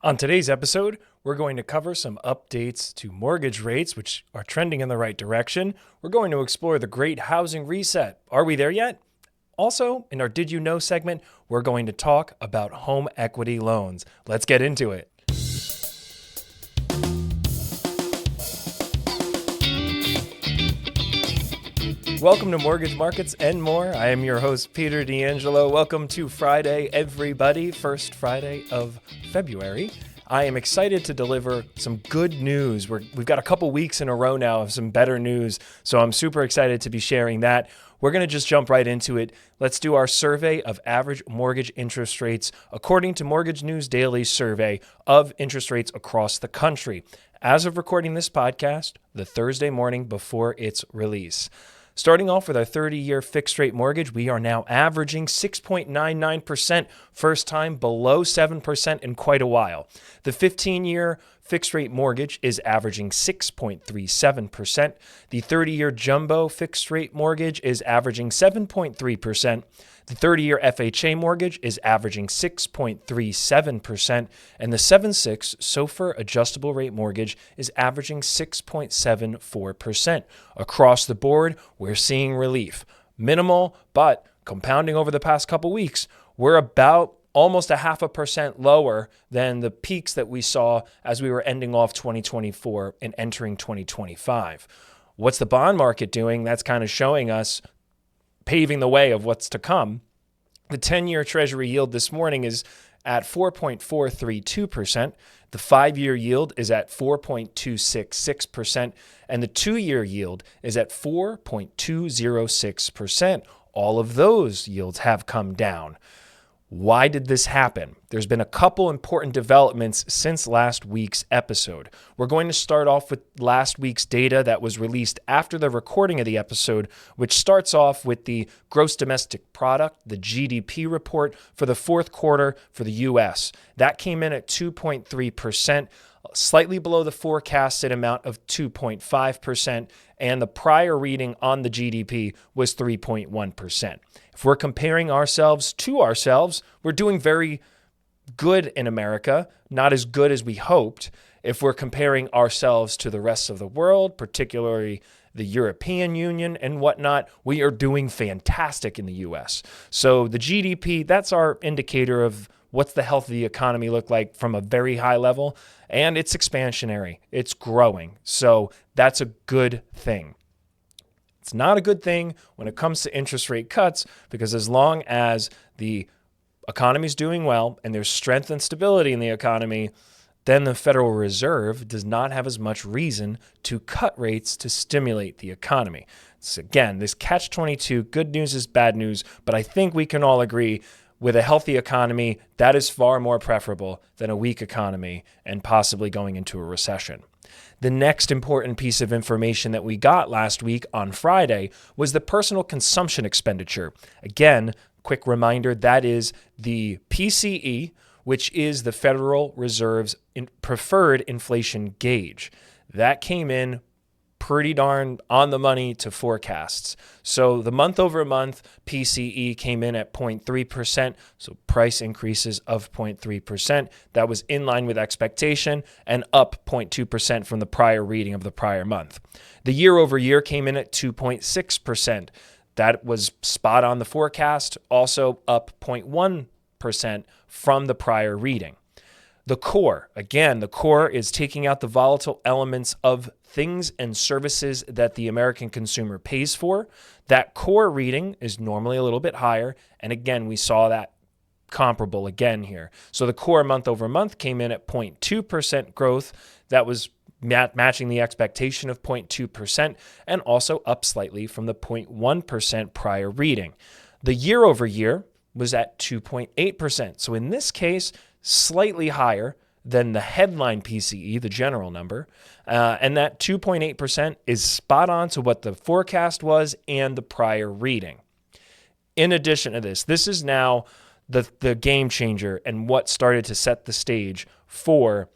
On today's episode, we're going to cover some updates to mortgage rates, which are trending in the right direction. We're going to explore the great housing reset. Are we there yet? Also, in our Did You Know segment, we're going to talk about home equity loans. Let's get into it. Welcome to Mortgage Markets and More. I am your host, Peter D'Angelo. Welcome to Friday, everybody. First Friday of February. I am excited to deliver some good news. We've got a couple weeks in a row now of some better news, so I'm super excited to be sharing that. We're going to just jump right into it. Let's do our survey of average mortgage interest rates according to Mortgage News Daily's survey of interest rates across the country. As of recording this podcast, the Thursday morning before its release. Starting off with our 30-year fixed-rate mortgage, we are now averaging 6.99%, first time below 7% in quite a while. The 15-year fixed-rate mortgage is averaging 6.37%. The 30-year jumbo fixed-rate mortgage is averaging 7.3%. The 30-year FHA mortgage is averaging 6.37%, and the 7/6 SOFR adjustable rate mortgage is averaging 6.74%. Across the board, we're seeing relief. Minimal, but compounding over the past couple weeks, we're about almost 0.5% lower than the peaks that we saw as we were ending off 2024 and entering 2025. What's the bond market doing? That's kind of showing us, paving the way of what's to come. The 10-year Treasury yield this morning is at 4.432%. The 5-year yield is at 4.266%, and the 2-year yield is at 4.206%. All of those yields have come down. Why did this happen? There's been a couple important developments since last week's episode. We're going to start off with last week's data that was released after the recording of the episode, which starts off with the gross domestic product, the GDP report for the fourth quarter for the U.S. That came in at 2.3%, slightly below the forecasted amount of 2.5%, and the prior reading on the GDP was 3.1%. If we're comparing ourselves to ourselves, we're doing very good in America, not as good as we hoped. If we're comparing ourselves to the rest of the world, particularly the European Union and whatnot, we are doing fantastic in the U.S. So the GDP, that's our indicator of what's the health of the economy look like from a very high level, and it's expansionary. It's growing. So that's a good thing. It's not a good thing when it comes to interest rate cuts, because as long as the economy is doing well and there's strength and stability in the economy, then the Federal Reserve does not have as much reason to cut rates to stimulate the economy. So again, this catch-22, good news is bad news, but I think we can all agree with a healthy economy, that is far more preferable than a weak economy and possibly going into a recession. The next important piece of information that we got last week on Friday was the personal consumption expenditure. Again, quick reminder, that is the PCE, which is the Federal Reserve's preferred inflation gauge. That came in pretty darn on the money to forecasts. So the month over month PCE came in at 0.3%, so price increases of 0.3%. That was in line with expectation and up 0.2% from the prior reading of the prior month. The year over year came in at 2.6%. That was spot on the forecast, also up 0.1% from the prior reading. The core, again, the core is taking out the volatile elements of things and services that the American consumer pays for. That core reading is normally a little bit higher. And again, we saw that comparable again here. So the core month over month came in at 0.2% growth. That was matching the expectation of 0.2% and also up slightly from the 0.1% prior reading. The year over year was at 2.8%. So in this case, slightly higher than the headline PCE, the general number, and that 2.8% is spot on to what the forecast was and the prior reading. In addition to this, this is now the game changer and what started to set the stage for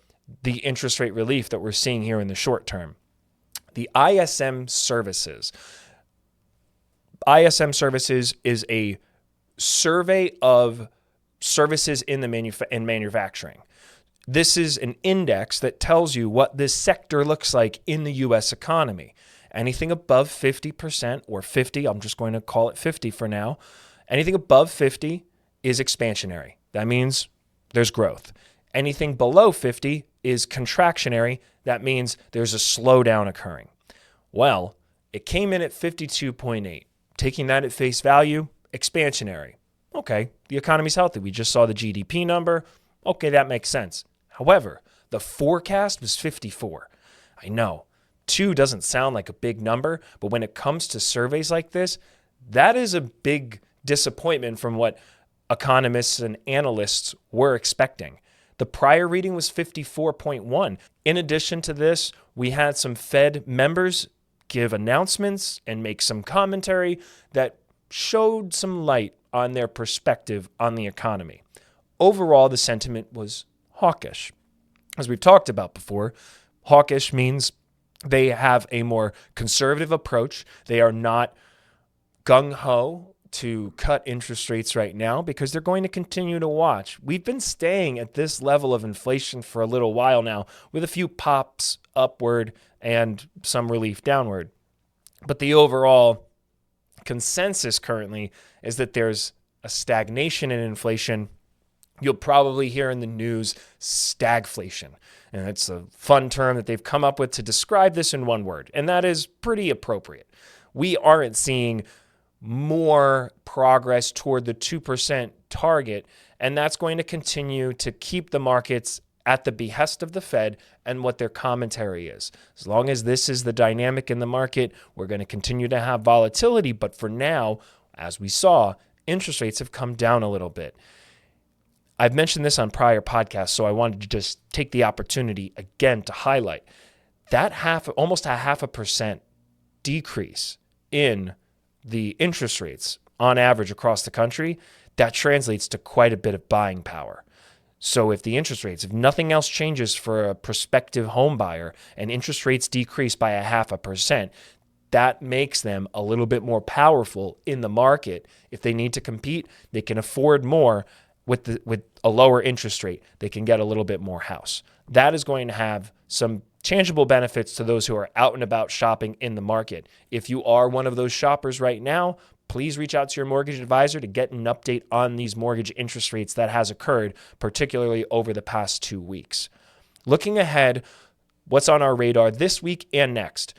the interest rate relief that we're seeing here in the short term. The ISM Services. ISM Services is a survey of services in manufacturing. This is an index that tells you what this sector looks like in the U.S. economy. Anything above 50% or 50, I'm just going to call it 50 for now. Anything above 50 is expansionary. That means there's growth. Anything below 50 is contractionary. That means there's a slowdown occurring. Well, it came in at 52.8. Taking that at face value, expansionary. Okay, the economy's healthy. We just saw the GDP number. Okay, that makes sense. However, the forecast was 54. I know, 2 doesn't sound like a big number, but when it comes to surveys like this, that is a big disappointment from what economists and analysts were expecting. The prior reading was 54.1. In addition to this, we had some Fed members give announcements and make some commentary that showed some light on their perspective on the economy. Overall, the sentiment was hawkish. As we've talked about before, hawkish means they have a more conservative approach. They are not gung-ho to cut interest rates right now because they're going to continue to watch. We've been staying at this level of inflation for a little while now with a few pops upward and some relief downward. But the overall consensus currently is that there's a stagnation in inflation. You'll probably hear in the news stagflation. And it's a fun term that they've come up with to describe this in one word. And that is pretty appropriate. We aren't seeing more progress toward the 2% target. And that's going to continue to keep the markets at the behest of the Fed and what their commentary is. As long as this is the dynamic in the market, we're going to continue to have volatility. But for now, as we saw, interest rates have come down a little bit. I've mentioned this on prior podcasts, so I wanted to just take the opportunity again to highlight that almost a 0.5% decrease in the interest rates on average across the country. That translates to quite a bit of buying power. So if the interest rates, if nothing else changes for a prospective home buyer and interest rates decrease by 0.5%, that makes them a little bit more powerful in the market. If they need to compete, they can afford more. With a lower interest rate, they can get a little bit more house. That is going to have some tangible benefits to those who are out and about shopping in the market. If you are one of those shoppers right now, please reach out to your mortgage advisor to get an update on these mortgage interest rates that has occurred, particularly over the past 2 weeks. Looking ahead, what's on our radar this week and next?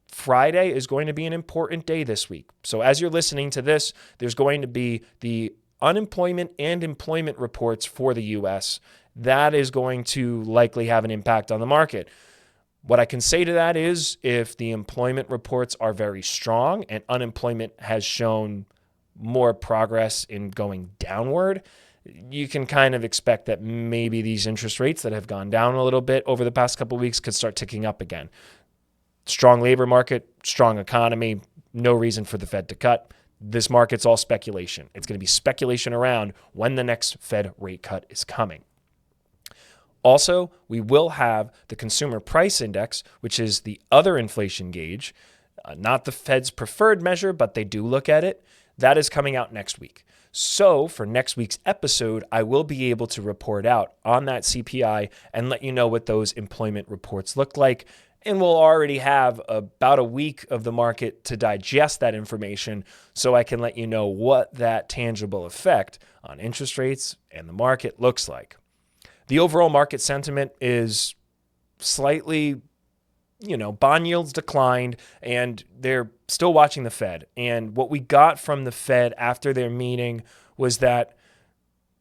Friday is going to be an important day this week. So as you're listening to this, there's going to be the unemployment and employment reports for the U.S. That is going to likely have an impact on the market. What I can say to that is if the employment reports are very strong and unemployment has shown more progress in going downward, you can kind of expect that maybe these interest rates that have gone down a little bit over the past couple of weeks could start ticking up again. Strong labor market, strong economy, no reason for the Fed to cut. This market's all speculation. It's going to be speculation around when the next Fed rate cut is coming. Also, we will have the consumer price index, which is the other inflation gauge, not the Fed's preferred measure, but they do look at it. That is coming out next week. So for next week's episode, I will be able to report out on that CPI and let you know what those employment reports look like. And we'll already have about a week of the market to digest that information so I can let you know what that tangible effect on interest rates and the market looks like. The overall market sentiment is slightly, bond yields declined and they're still watching the Fed. And what we got from the Fed after their meeting was that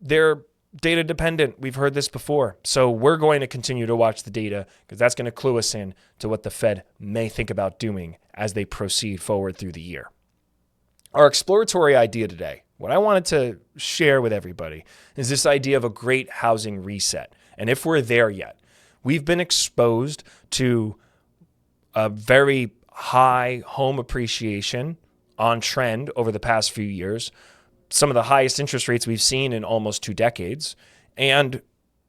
they're data dependent. We've heard this before. So we're going to continue to watch the data because that's going to clue us in to what the Fed may think about doing as they proceed forward through the year. Our exploratory idea today, what I wanted to share with everybody, is this idea of a great housing reset. And if we're there yet, we've been exposed to a very high home appreciation on trend over the past few years, some of the highest interest rates we've seen in almost 2 decades. And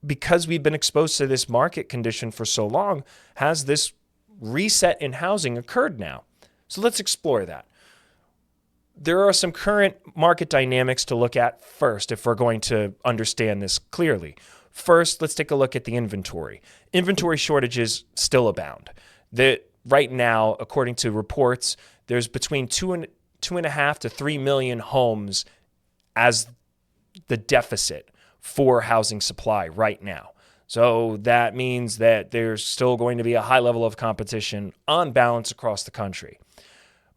because we've been exposed to this market condition for so long, has this reset in housing occurred now? So let's explore that. There are some current market dynamics to look at first if we're going to understand this clearly. First, let's take a look at the inventory. Inventory shortages still abound. Right now, according to reports, there's between 2.5 to 3 million homes as the deficit for housing supply right now. So that means that there's still going to be a high level of competition on balance across the country.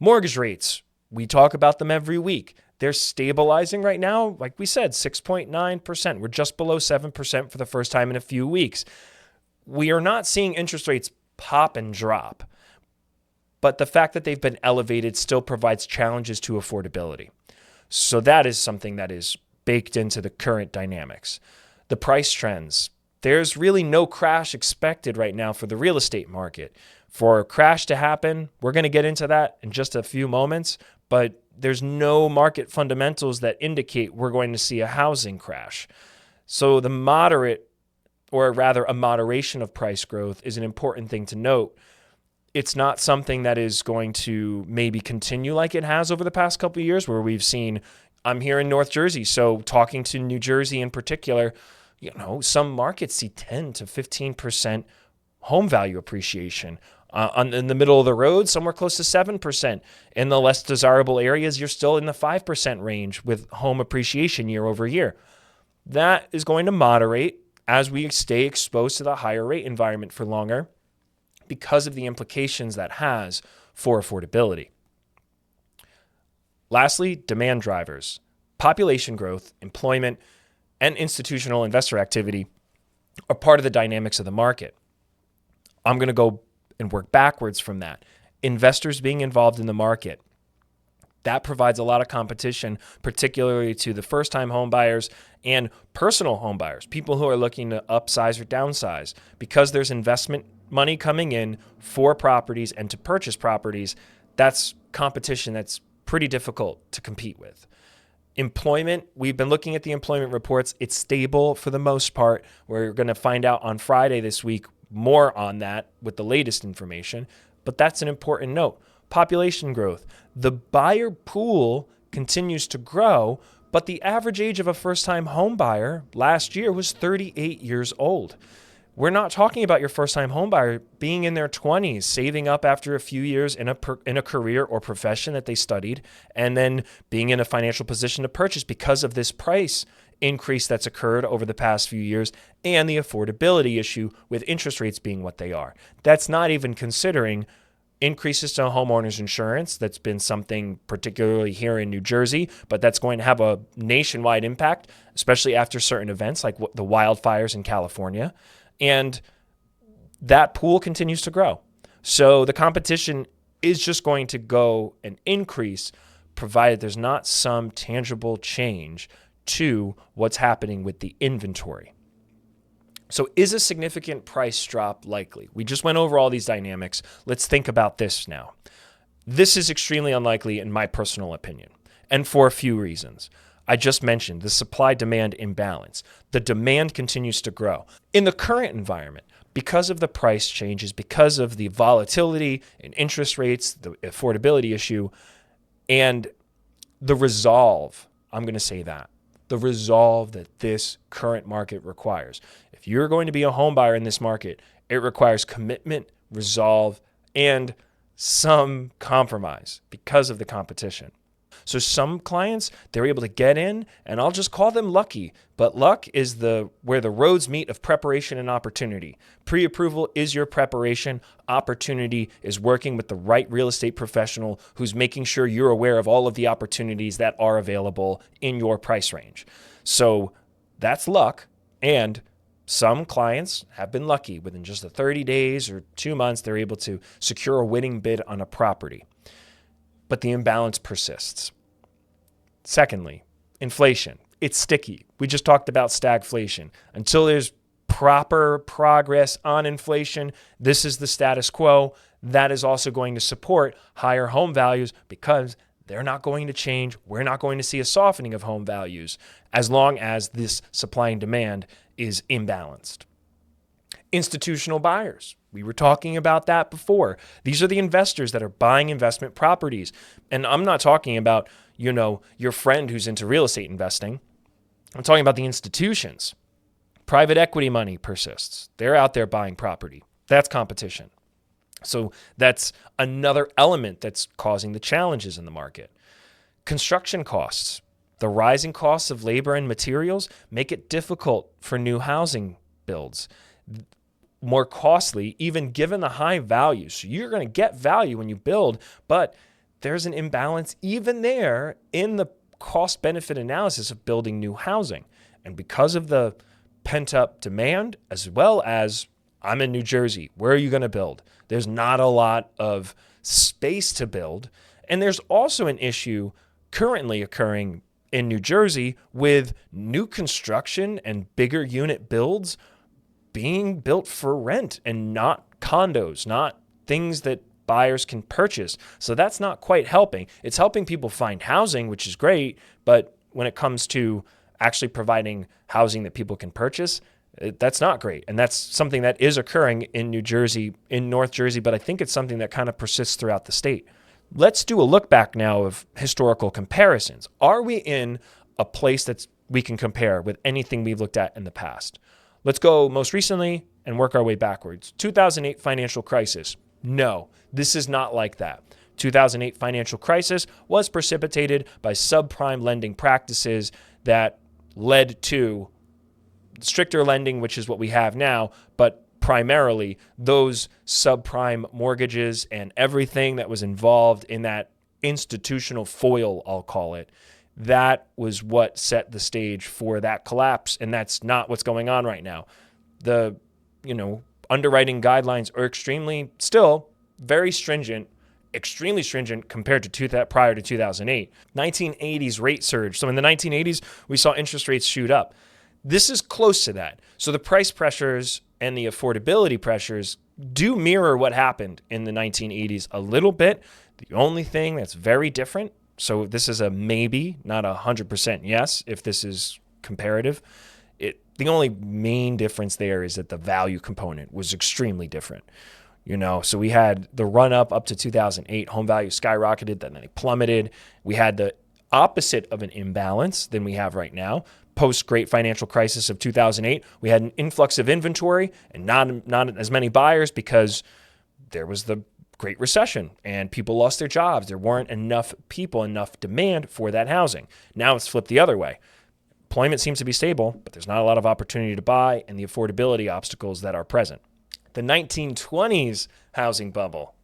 Mortgage rates, we talk about them every week. They're stabilizing right now, like we said, 6.9%. We're just below 7% for the first time in a few weeks. We are not seeing interest rates pop and drop, but the fact that they've been elevated still provides challenges to affordability. So that is something that is baked into the current dynamics. The price trends, there's really no crash expected right now for the real estate market. For a crash to happen, we're going to get into that in just a few moments, but there's no market fundamentals that indicate we're going to see a housing crash. So the moderate, or rather a moderation of price growth, is an important thing to note. It's not something that is going to maybe continue like it has over the past couple of years, where we've seen, I'm here in North Jersey, so talking to New Jersey in particular, some markets see 10 to 15% home value appreciation. In the middle of the road, somewhere close to 7%. In the less desirable areas, you're still in the 5% range with home appreciation year over year. That is going to moderate as we stay exposed to the higher rate environment for longer because of the implications that has for affordability. Lastly, demand drivers. Population growth, employment, and institutional investor activity are part of the dynamics of the market. I'm going to go and work backwards from that. Investors being involved in the market, that provides a lot of competition, particularly to the first-time home buyers and personal home buyers, people who are looking to upsize or downsize. Because there's investment money coming in for properties and to purchase properties, that's competition that's pretty difficult to compete with. Employment, we've been looking at the employment reports. It's stable for the most part. We're going to find out on Friday this week more on that with the latest information, but that's an important note. Population growth. The buyer pool continues to grow, but the average age of a first-time home buyer last year was 38 years old. We're not talking about your first-time home buyer being in their 20s, saving up after a few years in a career or profession that they studied, and then being in a financial position to purchase because of this price increase that's occurred over the past few years and the affordability issue with interest rates being what they are. That's not even considering increases to homeowners insurance. That's been something particularly here in New Jersey, but that's going to have a nationwide impact, especially after certain events like the wildfires in California. And that pool continues to grow. So the competition is just going to go and increase, provided there's not some tangible change to what's happening with the inventory. So is a significant price drop likely? We just went over all these dynamics. Let's think about this now. This is extremely unlikely in my personal opinion, and for a few reasons. I just mentioned the supply-demand imbalance. The demand continues to grow. In the current environment, because of the price changes, because of the volatility in interest rates, the affordability issue, and the resolve, I'm going to say that, the resolve that this current market requires. If you're going to be a home buyer in this market, it requires commitment, resolve, and some compromise because of the competition. So some clients, they're able to get in, and I'll just call them lucky. But luck is where the roads meet of preparation and opportunity. Pre-approval is your preparation. Opportunity is working with the right real estate professional who's making sure you're aware of all of the opportunities that are available in your price range. So that's luck. And some clients have been lucky. Within just 30 days or 2 months, they're able to secure a winning bid on a property. But the imbalance persists. Secondly, inflation. It's sticky. We just talked about stagflation. Until there's proper progress on inflation, this is the status quo. That is also going to support higher home values because they're not going to change. We're not going to see a softening of home values as long as this supply and demand is imbalanced. Institutional buyers. We were talking about that before. These are the investors that are buying investment properties. And I'm not talking about, your friend who's into real estate investing. I'm talking about the institutions. Private equity money persists. They're out there buying property. That's competition. So that's another element that's causing the challenges in the market. Construction costs. The rising costs of labor and materials make it difficult for new housing builds. More costly, even given the high value. So you're going to get value when you build, but there's an imbalance even there in the cost-benefit analysis of building new housing. And because of the pent-up demand, as well as I'm in New Jersey, where are you going to build? There's not a lot of space to build. And there's also an issue currently occurring in New Jersey with new construction and bigger unit builds being built for rent and not condos, not things that buyers can purchase. So that's not quite helping. It's helping people find housing, which is great, but when it comes to actually providing housing that people can purchase, that's not great. And that's something that is occurring in New Jersey, in North Jersey, but I think it's something that kind of persists throughout the state. Let's do a look back now of historical comparisons. Are we in a place that we can compare with anything we've looked at in the past? Let's go most recently and work our way backwards. 2008 financial crisis. No, this is not like that. 2008 financial crisis was precipitated by subprime lending practices that led to stricter lending, which is what we have now, but primarily those subprime mortgages and everything that was involved in that institutional foil, I'll call it, that was what set the stage for that collapse, and that's not what's going on right now. The, underwriting guidelines are still very stringent, extremely stringent compared to prior to 2008. 1980s rate surge. So in the 1980s, we saw interest rates shoot up. This is close to that. So the price pressures and the affordability pressures do mirror what happened in the 1980s a little bit. The only thing that's very different, so this is a maybe, not 100% yes, if this is comparative. The only main difference there is that the value component was extremely different. So we had the run up to 2008, home values skyrocketed, then they plummeted. We had the opposite of an imbalance than we have right now. Post-great financial crisis of 2008, we had an influx of inventory and not as many buyers because there was the Great Recession and people lost their jobs. There weren't enough people, enough demand for that housing. Now it's flipped the other way. Employment seems to be stable, but there's not a lot of opportunity to buy and the affordability obstacles that are present. The 1920s housing bubble.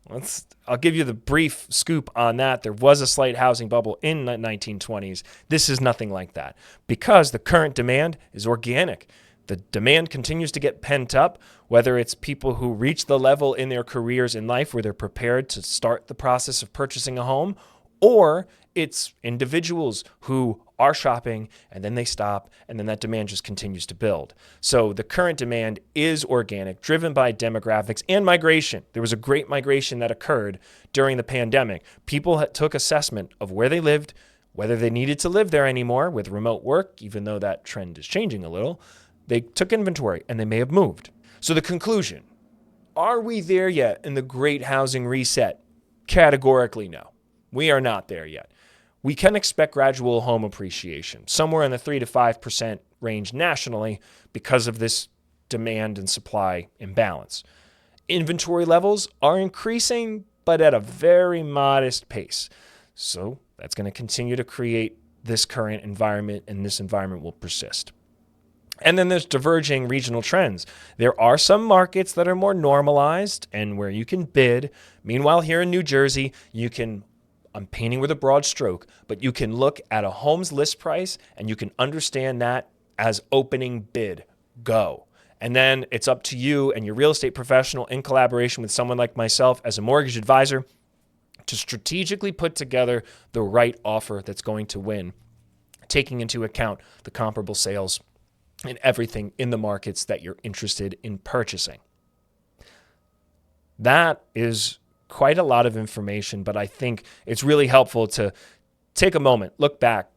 I'll give you the brief scoop on that. There was a slight housing bubble in the 1920s. This is nothing like that because the current demand is organic. The demand continues to get pent up, whether it's people who reach the level in their careers in life where they're prepared to start the process of purchasing a home, or it's individuals who are shopping and then they stop and then that demand just continues to build. So the current demand is organic, driven by demographics and migration. There was a great migration that occurred during the pandemic. People took assessment of where they lived, whether they needed to live there anymore with remote work, even though that trend is changing a little. They took inventory and they may have moved. So the conclusion, are we there yet in the great housing reset? Categorically, no. We are not there yet. We can expect gradual home appreciation, somewhere in the 3 to 5% range nationally because of this demand and supply imbalance. Inventory levels are increasing, but at a very modest pace. So that's going to continue to create this current environment, and this environment will persist. And then there's diverging regional trends. There are some markets that are more normalized and where you can bid. Meanwhile, here in New Jersey, I'm painting with a broad stroke, but you can look at a home's list price and you can understand that as opening bid, go. And then it's up to you and your real estate professional in collaboration with someone like myself as a mortgage advisor to strategically put together the right offer that's going to win, taking into account the comparable sales and everything in the markets that you're interested in purchasing. That is quite a lot of information, but I think it's really helpful to take a moment, look back,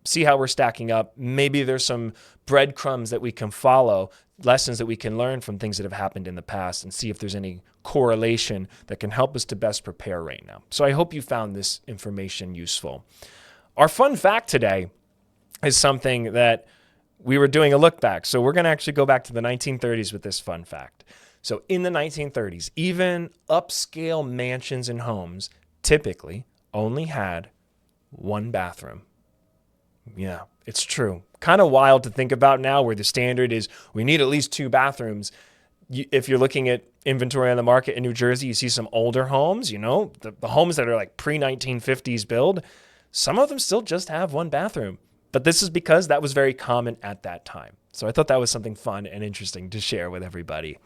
see how we're stacking up. Maybe there's some breadcrumbs that we can follow, lessons that we can learn from things that have happened in the past, and see if there's any correlation that can help us to best prepare right now. So I hope you found this information useful. Our fun fact today is something that we were doing a look back. So we're going to actually go back to the 1930s with this fun fact. So in the 1930s, even upscale mansions and homes typically only had one bathroom. Yeah, it's true. Kind of wild to think about now, where the standard is we need at least two bathrooms. If you're looking at inventory on the market in New Jersey, you see some older homes, the homes that are like pre-1950s build. Some of them still just have one bathroom. But this is because that was very common at that time. So I thought that was something fun and interesting to share with everybody.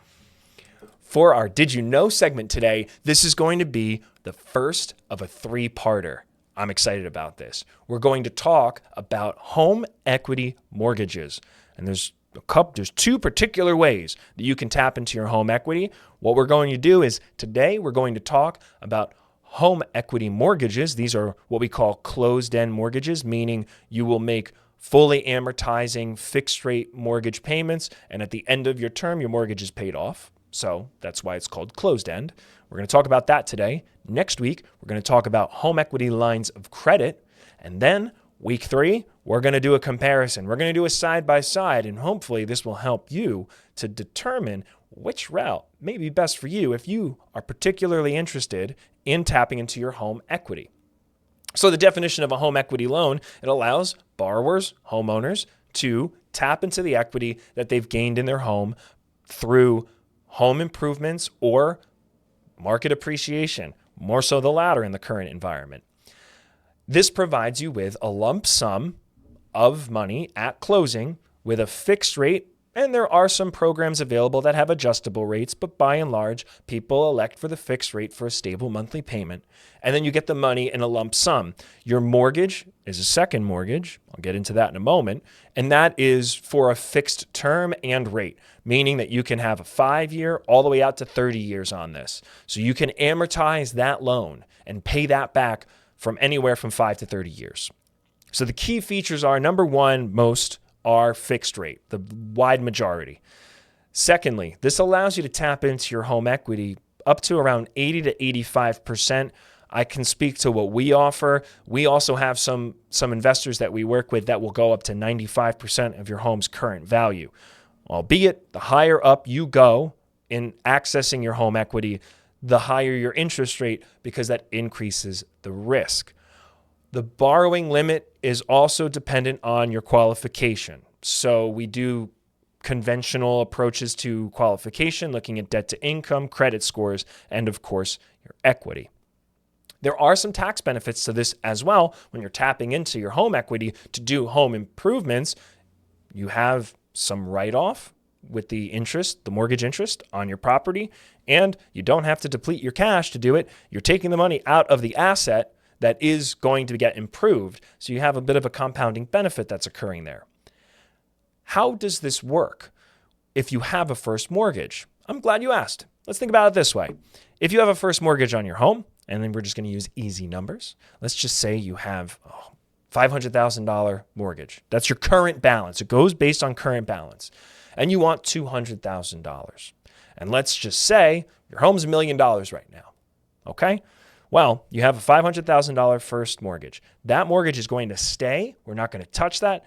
For our Did You Know segment today, this is going to be the first of a three-parter. I'm excited about this. We're going to talk about home equity mortgages. And there's two particular ways that you can tap into your home equity. What we're going to do is today we're going to talk about home equity mortgages. These are what we call closed-end mortgages, meaning you will make fully amortizing fixed rate mortgage payments, and at the end of your term, your mortgage is paid off. So that's why it's called closed-end. We're going to talk about that today. Next week, we're going to talk about home equity lines of credit. And then week 3, we're going to do a comparison. We're going to do a side-by-side, and hopefully this will help you to determine which route may be best for you if you are particularly interested in tapping into your home equity. So the definition of a home equity loan, it allows borrowers, homeowners, to tap into the equity that they've gained in their home through home improvements or market appreciation, more so the latter in the current environment. This provides you with a lump sum of money at closing with a fixed rate, and there are some programs available that have adjustable rates, but by and large, people elect for the fixed rate for a stable monthly payment, and then you get the money in a lump sum. Your mortgage is a second mortgage. I'll get into that in a moment, and that is for a fixed term and rate, meaning that you can have a 5-year all the way out to 30 years on this. So you can amortize that loan and pay that back from anywhere from 5 to 30 years. So the key features are, number one, most are fixed rate, the wide majority. Secondly, this allows you to tap into your home equity up to around 80 to 85%. I can speak to what we offer. We also have some investors that we work with that will go up to 95% of your home's current value. Albeit, the higher up you go in accessing your home equity, the higher your interest rate, because that increases the risk. The borrowing limit is also dependent on your qualification. So we do conventional approaches to qualification, looking at debt to income, credit scores, and of course, your equity. There are some tax benefits to this as well. When you're tapping into your home equity to do home improvements, you have some write-off with the interest, the mortgage interest on your property, and you don't have to deplete your cash to do it. You're taking the money out of the asset that is going to get improved. So you have a bit of a compounding benefit that's occurring there. How does this work if you have a first mortgage? I'm glad you asked. Let's think about it this way. If you have a first mortgage on your home, and then we're just going to use easy numbers. Let's just say you have $500,000 mortgage. That's your current balance. It goes based on current balance. And you want $200,000. And let's just say your home's $1 million right now. Okay? Well, you have a $500,000 first mortgage. That mortgage is going to stay. We're not going to touch that.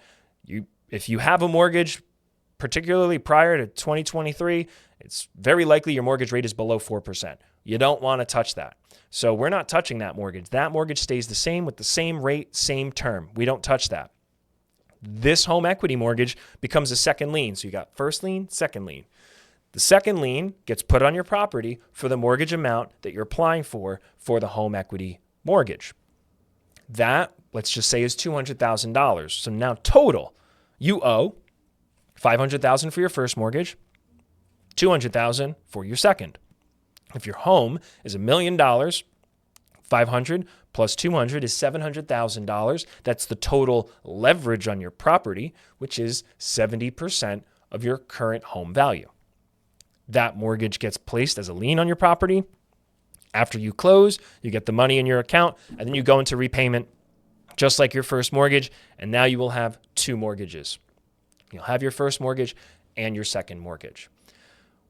If you have a mortgage, particularly prior to 2023, it's very likely your mortgage rate is below 4%. You don't want to touch that. So we're not touching that mortgage. That mortgage stays the same with the same rate, same term. We don't touch that. This home equity mortgage becomes a second lien. So you got first lien, second lien. The second lien gets put on your property for the mortgage amount that you're applying for the home equity mortgage. That, let's just say, is $200,000. So now total, you owe $500,000 for your first mortgage, $200,000 for your second. If your home is $1 million, 500 plus 200 is $700,000. That's the total leverage on your property, which is 70% of your current home value. That mortgage gets placed as a lien on your property. After you close, you get the money in your account, and then you go into repayment just like your first mortgage, and now you will have two mortgages. You'll have your first mortgage and your second mortgage.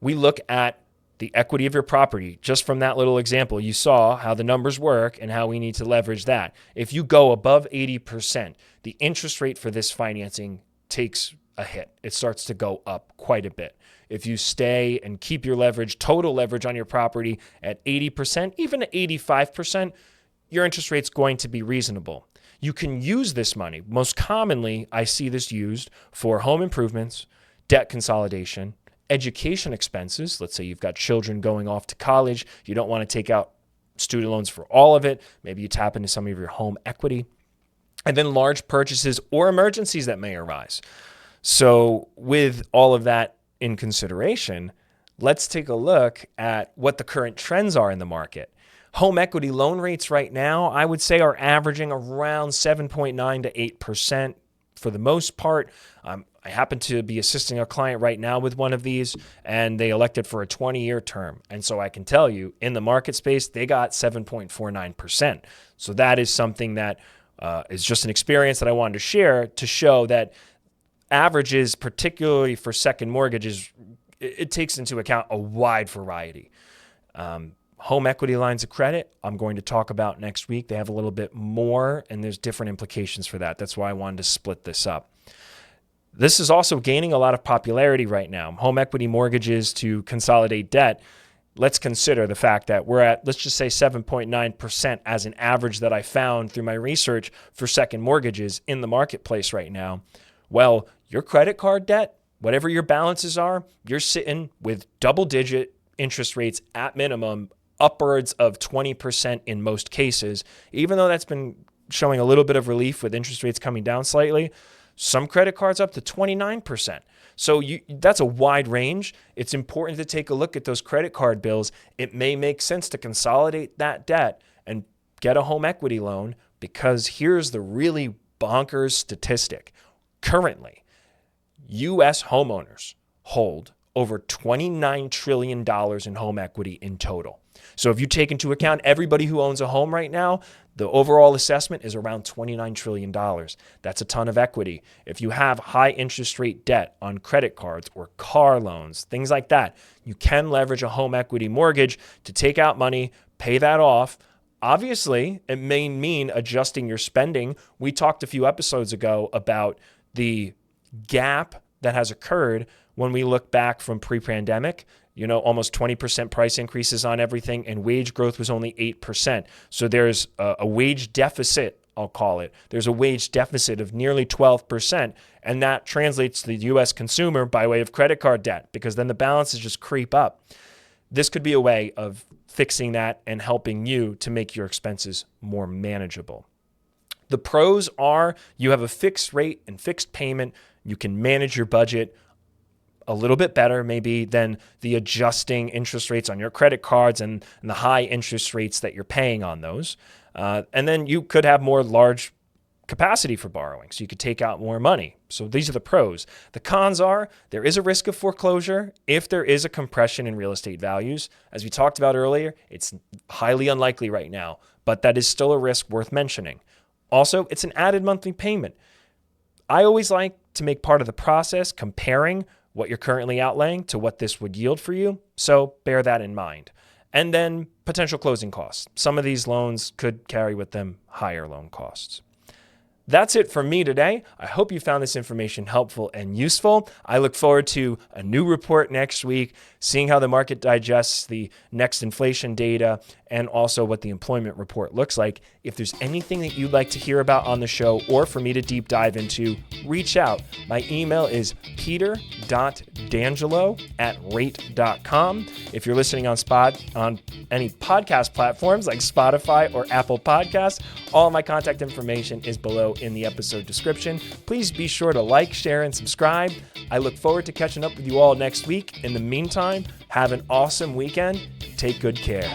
We look at the equity of your property. Just from that little example, you saw how the numbers work and how we need to leverage that. If you go above 80%, the interest rate for this financing takes a hit. It starts to go up quite a bit. If you stay and keep your leverage, total leverage on your property at 80%, even at 85%, your interest rate's going to be reasonable. You can use this money. Most commonly, I see this used for home improvements, debt consolidation, education expenses. Let's say you've got children going off to college. You don't want to take out student loans for all of it. Maybe you tap into some of your home equity. And then large purchases or emergencies that may arise. So with all of that in consideration, let's take a look at what the current trends are in the market. Home equity loan rates right now, I would say, are averaging around 7.9 to 8% for the most part. I happen to be assisting a client right now with one of these, and they elected for a 20-year term. And so I can tell you, in the market space, they got 7.49%. So that is something that is just an experience that I wanted to share to show that averages, particularly for second mortgages, it takes into account a wide variety. Home equity lines of credit, I'm going to talk about next week. They have a little bit more, and there's different implications for that. That's why I wanted to split this up. This is also gaining a lot of popularity right now. Home equity mortgages to consolidate debt. Let's consider the fact that we're at, let's just say 7.9% as an average that I found through my research for second mortgages in the marketplace right now. Well, your credit card debt, whatever your balances are, you're sitting with double-digit interest rates at minimum, upwards of 20% in most cases. Even though that's been showing a little bit of relief with interest rates coming down slightly, some credit cards up to 29%. So that's a wide range. It's important to take a look at those credit card bills. It may make sense to consolidate that debt and get a home equity loan, because here's the really bonkers statistic. Currently, U.S. homeowners hold over $29 trillion in home equity in total. So if you take into account everybody who owns a home right now, the overall assessment is around $29 trillion. That's a ton of equity. If you have high interest rate debt on credit cards or car loans, things like that, you can leverage a home equity mortgage to take out money, pay that off. Obviously, it may mean adjusting your spending. We talked a few episodes ago about the gap that has occurred when we look back from pre-pandemic. Almost 20% price increases on everything, and wage growth was only 8%. So there's a wage deficit, I'll call it. There's a wage deficit of nearly 12%, and that translates to the U.S. consumer by way of credit card debt, because then the balances just creep up. This could be a way of fixing that and helping you to make your expenses more manageable. The pros are you have a fixed rate and fixed payment. You can manage your budget a little bit better maybe than the adjusting interest rates on your credit cards and the high interest rates that you're paying on those. And then you could have more large capacity for borrowing, so you could take out more money. So these are the pros. The cons are there is a risk of foreclosure if there is a compression in real estate values. As we talked about earlier, it's highly unlikely right now, but that is still a risk worth mentioning. Also, it's an added monthly payment. I always like to make part of the process comparing what you're currently outlaying to what this would yield for you. So bear that in mind. And then potential closing costs. Some of these loans could carry with them higher loan costs. That's it for me today. I hope you found this information helpful and useful. I look forward to a new report next week, seeing how the market digests the next inflation data and also what the employment report looks like. If there's anything that you'd like to hear about on the show or for me to deep dive into, reach out. My email is peter.d'angelo@rate.com. If you're listening on any podcast platforms like Spotify or Apple Podcasts, all my contact information is below in the episode description. Please be sure to like, share, and subscribe. I look forward to catching up with you all next week. In the meantime, have an awesome weekend. Take good care.